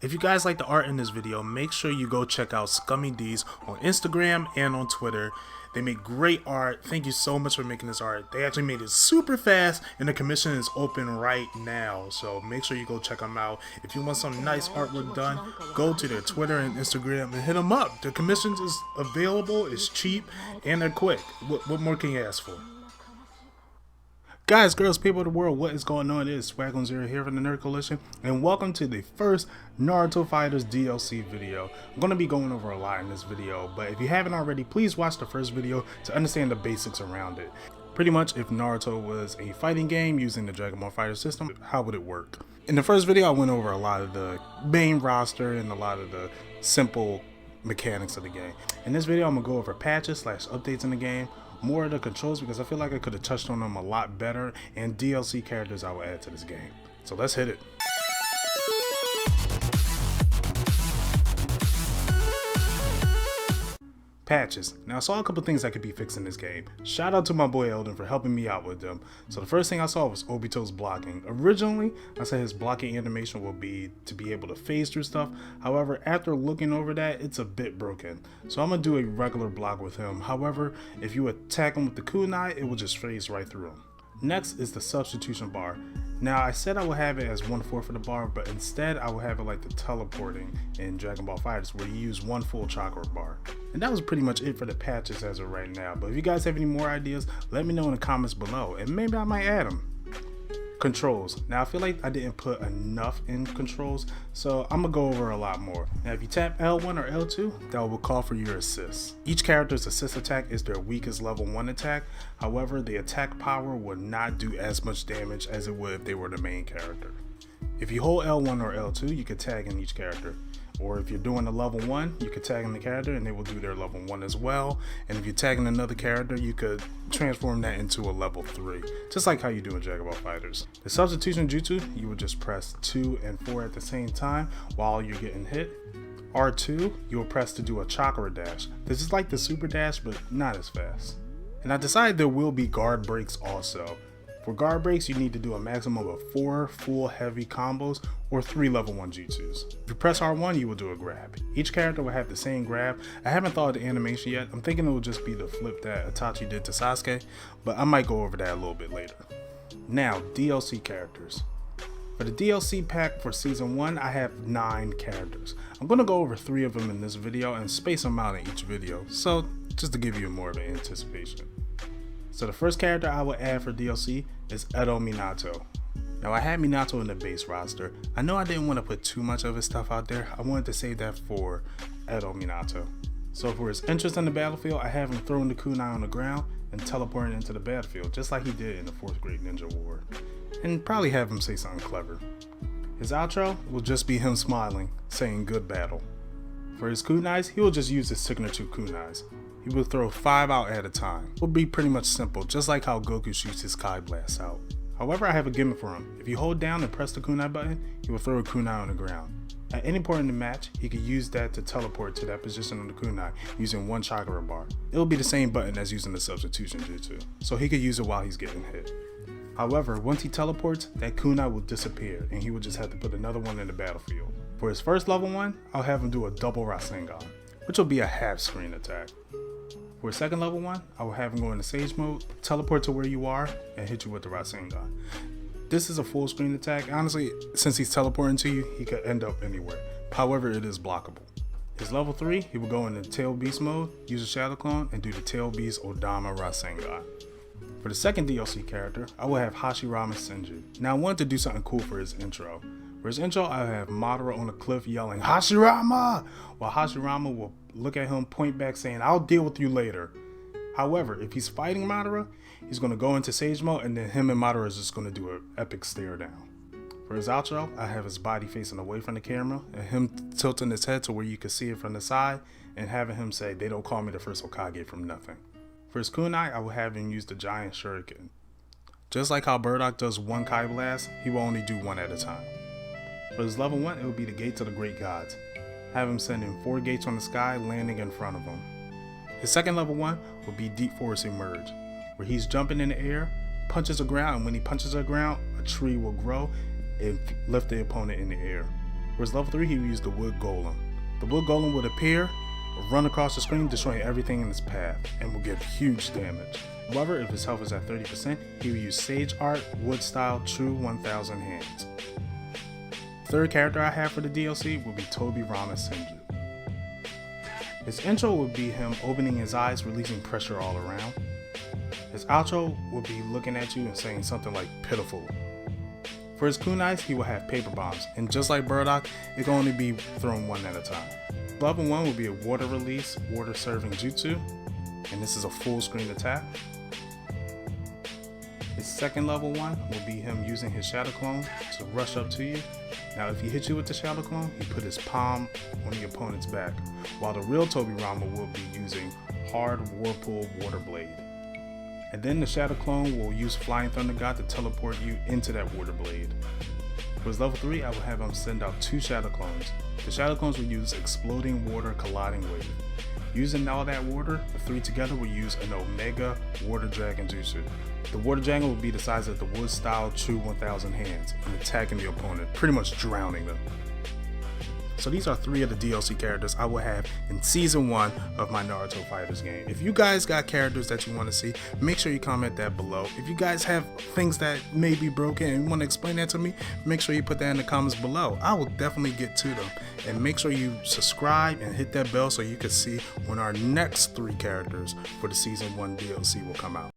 If you guys like the art in this video, make sure you go check out Scummy D's on Instagram and on Twitter. They make great art. Thank you so much for making this art. They actually made it super fast and the commission is open right now. So make sure you go check them out. If you want some nice artwork done, go to their Twitter and Instagram and hit them up. The commissions is available, it's cheap, and they're quick. What more can you ask for? Guys, girls, people of the world, what is going on? It is Swag10 here from the Nerd Coalition, and welcome to the first Naruto Fighterz DLC video. I'm going to be going over a lot in this video, but if you haven't already, please watch the first video to understand the basics around it. Pretty much, if Naruto was a fighting game using the Dragon Ball Fighter system, how would it work? In the first video, I went over a lot of the main roster and a lot of the simple mechanics of the game. In this video, I'm going to go over patches / updates in the game, more of the controls because I feel like I could have touched on them a lot better, and DLC characters I will add to this game. So let's hit it. Patches. Now I saw a couple things that could be fixed in this game. Shout out to my boy Elden for helping me out with them. So the first thing I saw was Obito's blocking. Originally, I said his blocking animation will be to be able to phase through stuff. However, after looking over that, it's a bit broken. So I'm going to do a regular block with him. However, if you attack him with the kunai, it will just phase right through him. Next is the substitution bar. Now I said I would have it as 1/4 of the bar, but instead I will have it like the teleporting in Dragon Ball Fighterz where you use one full chakra bar. And that was pretty much it for the patches as of right now, but if you guys have any more ideas, let me know in the comments below and maybe I might add them. Controls. Now I feel like I didn't put enough in controls, so I'm gonna go over a lot more. Now if you tap L1 or L2, that will call for your assists. Each character's assist attack is their weakest level 1 attack. However, the attack power will not do as much damage as it would if they were the main character. If you hold L1 or L2, you can tag in each character. Or if you're doing a level 1, you could tag in the character and they will do their level 1 as well. And if you're tagging another character, you could transform that into a level 3, just like how you do in Dragon Ball Fighterz. The substitution jutsu, you would just press 2 and 4 at the same time while you're getting hit. R2, you will press to do a chakra dash. This is like the super dash, but not as fast. And I decided there will be guard breaks also. For guard breaks, you need to do a maximum of 4 full heavy combos or 3 level 1 jutsus. If you press R1, you will do a grab. Each character will have the same grab. I haven't thought of the animation yet. I'm thinking it will just be the flip that Itachi did to Sasuke, but I might go over that a little bit later. Now, DLC characters. For the DLC pack for Season 1, I have 9 characters. I'm going to go over 3 of them in this video and space them out in each video, so just to give you more of an anticipation. So the first character I will add for DLC is Edo Minato. Now I had Minato in the base roster. I know I didn't want to put too much of his stuff out there. I wanted to save that for Edo Minato. So for his entrance in the battlefield, I have him throwing the kunai on the ground and teleporting into the battlefield, just like he did in the 4th Great Ninja War. And probably have him say something clever. His outro will just be him smiling, saying good battle. For his kunais, he will just use his signature kunais. He will throw 5 out at a time. It will be pretty much simple, just like how Goku shoots his Kai Blast out. However, I have a gimmick for him. If you hold down and press the kunai button, he will throw a kunai on the ground. At any point in the match, he could use that to teleport to that position on the kunai using 1 chakra bar. It will be the same button as using the substitution jutsu, so he could use it while he's getting hit. However, once he teleports, that kunai will disappear and he will just have to put another one in the battlefield. For his first level 1, I'll have him do a double Rasengan, which will be a half screen attack. For a second level 1, I will have him go into Sage mode, teleport to where you are, and hit you with the Rasengan. This is a full screen attack. Honestly, since he's teleporting to you, he could end up anywhere. However, it is blockable. His level 3, he will go into Tail Beast mode, use a Shadow Clone, and do the Tail Beast Odama Rasengan. For the second DLC character, I will have Hashirama Senju. Now I wanted to do something cool for his intro. For his intro, I have Madara on a cliff yelling, Hashirama! While Hashirama will look at him, point back saying, I'll deal with you later. However, if he's fighting Madara, he's going to go into Sage mode and then him and Madara is just going to do an epic stare down. For his outro, I have his body facing away from the camera and him tilting his head to where you can see it from the side and having him say, they don't call me the first Hokage from nothing. For his kunai, I will have him use the giant shuriken. Just like how Bardock does 1 Kai Blast, he will only do 1 at a time. For his level 1, it will be the Gates of the Great Gods. Have him send in 4 gates on the sky, landing in front of him. His second level 1 will be Deep Forest Emerge, where he's jumping in the air, punches the ground, and when he punches the ground, a tree will grow and lift the opponent in the air. For his level 3, he will use the Wood Golem. The Wood Golem would appear, run across the screen, destroying everything in his path, and will give huge damage. However, if his health is at 30%, he will use Sage Art, Wood Style, True 1000 Hands. Third character I have for the DLC will be Toby Rama Senju. His intro would be him opening his eyes, releasing pressure all around. His outro would be looking at you and saying something like pitiful. For his kunais, he will have paper bombs, and just like Burdock, it can only be thrown one at a time. Level 1 will be a water release, water serving jutsu, and this is a full screen attack. His second level 1 will be him using his Shadow Clone to rush up to you. Now if he hits you with the Shadow Clone, he put his palm on the opponent's back, while the real Toby Rama will be using Hard Whirlpool Water Blade. And then the Shadow Clone will use Flying Thunder God to teleport you into that Water Blade. For his level 3, I will have him send out 2 Shadow Clones. The Shadow Clones will use Exploding Water Colliding Wave. Using all that water, the 3 together will use an Omega Water Dragon Jutsu. The Water Dragon will be the size of the Wood Style True 1000 Hands and attacking the opponent, pretty much drowning them. So these are 3 of the DLC characters I will have in Season 1 of my Naruto Fighterz game. If you guys got characters that you want to see, make sure you comment that below. If you guys have things that may be broken and you want to explain that to me, make sure you put that in the comments below. I will definitely get to them. And make sure you subscribe and hit that bell so you can see when our next 3 characters for the Season 1 DLC will come out.